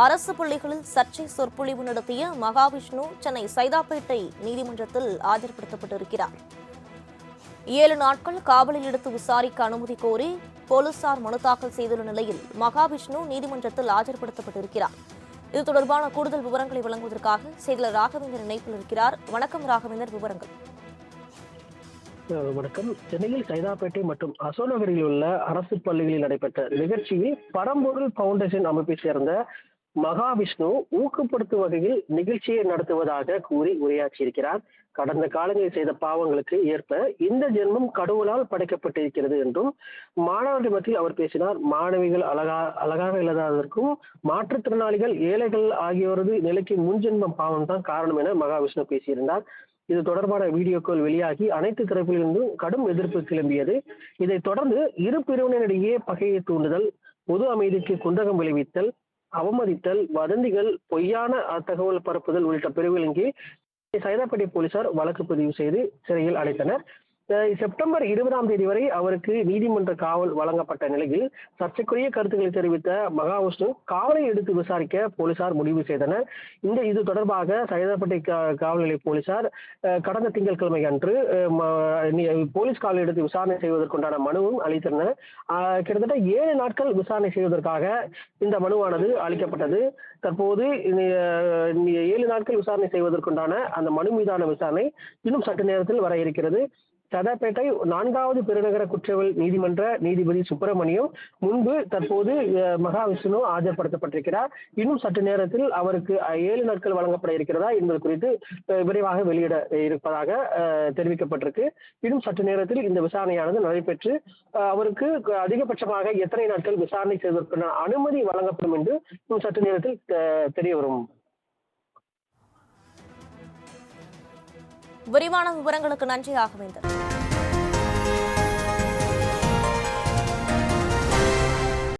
அரசு பள்ளிகளில் சர்ச்சை சொற்பொழிவு நடத்திய மகாவிஷ்ணு சென்னை சைதாப்பேட்டை நீதிமன்றத்தில் ஆஜர்படுத்தப்பட்டிருக்கிறார். 7 நாட்கள் காவலில் எடுத்து விசாரிக்க அனுமதி கோரி போலீசார் மனு தாக்கல் செய்துள்ள நிலையில் மகாவிஷ்ணு நீதிமன்றத்தில் ஆஜர்படுத்தப்பட்டிருக்கிறார். இது தொடர்பான கூடுதல் விவரங்களை வழங்குவதற்காக செய்தியாளர் ராகவேந்தர் இணைப்பில் இருக்கிறார். வணக்கம் ராகவேந்தர், விவரங்கள். வணக்கம். சென்னையில் சைதாப்பேட்டை மற்றும் அசோநகரில் உள்ள அரசு பள்ளிகளில் நடைபெற்ற நிகழ்ச்சியில் பரம்பொருள் பவுண்டேஷன் அமைப்பை சேர்ந்த மகாவிஷ்ணு ஊக்கப்படுத்தும் வகையில் நிகழ்ச்சியை நடத்துவதாக கூறி உரையாற்றியிருக்கிறார். கடந்த காலங்களில் செய்த பாவங்களுக்கு ஏற்ப இந்த ஜென்மம் கடவுளால் படைக்கப்பட்டிருக்கிறது என்றும் மாணவர்கள் மத்தியில் அவர் பேசினார். மாணவிகள் அழகாக இல்லாததற்கும் மாற்றுத்திறனாளிகள், ஏழைகள் ஆகியோரது நிலைக்கு முன்ஜென்மம் பாவம் தான் காரணம் என மகாவிஷ்ணு பேசியிருந்தார். இது தொடர்பான வீடியோக்கள் வெளியாகி அனைத்து தரப்பிலிருந்தும் கடும் எதிர்ப்பு கிளம்பியது. இதைத் தொடர்ந்து இரு பிரிவினரிடையே பகையை தூண்டுதல், பொது அமைதிக்கு குந்தகம் விளைவித்தல், அவமதித்தல், வதந்திகள், பொய்யான தகவல் பரப்புதல் உள்ளிட்ட பிரிவுகளின் கீழ் சைதாப்பேட்டை போலீசார் வழக்கு பதிவு செய்து சிறையில் அடைத்தனர். செப்டம்பர் 20 வரை அவருக்கு நீதிமன்ற காவல் வழங்கப்பட்ட நிலையில் சர்ச்சைக்குரிய கருத்துக்களை தெரிவித்த மகாவிஷ்ணு காவலை எடுத்து விசாரிக்க போலீசார் முடிவு செய்தனர். இது தொடர்பாக சைதாப்பேட்டை காவல் நிலைய போலீசார் கடந்த திங்கட்கிழமை அன்று போலீஸ் காவல் எடுத்து விசாரணை செய்வதற்குண்டான மனுவும் அளித்தனர். கிட்டத்தட்ட 7 நாட்கள் விசாரணை செய்வதற்காக இந்த மனுவானது அளிக்கப்பட்டது. தற்போது 7 நாட்கள் விசாரணை செய்வதற்குண்டான அந்த மனு மீதான விசாரணை இன்னும் சற்று நேரத்தில் வர இருக்கிறது. சைதாப்பேட்டை 4வது பெருநகர குற்றவியல் நீதிமன்ற நீதிபதி சுப்பிரமணியம் முன்பு தற்போது மகாவிஷ்ணு ஆஜர்படுத்தப்பட்டிருக்கிறார். இன்னும் சற்று நேரத்தில் அவருக்கு 7 நாட்கள் வழங்கப்பட இருக்கிறதா என்பது குறித்து விரைவாக வெளியிட இருப்பதாக தெரிவிக்கப்பட்டிருக்கு. இன்னும் சற்று நேரத்தில் இந்த விசாரணையானது நடைபெற்று அவருக்கு அதிகபட்சமாக எத்தனை நாட்கள் விசாரணை செய்வதற்கான அனுமதி வழங்கப்படும் என்று இன்னும் சற்று நேரத்தில் தெரிய வரும். விரிவான விவரங்களுக்கு நன்றி ராகவேந்தர்.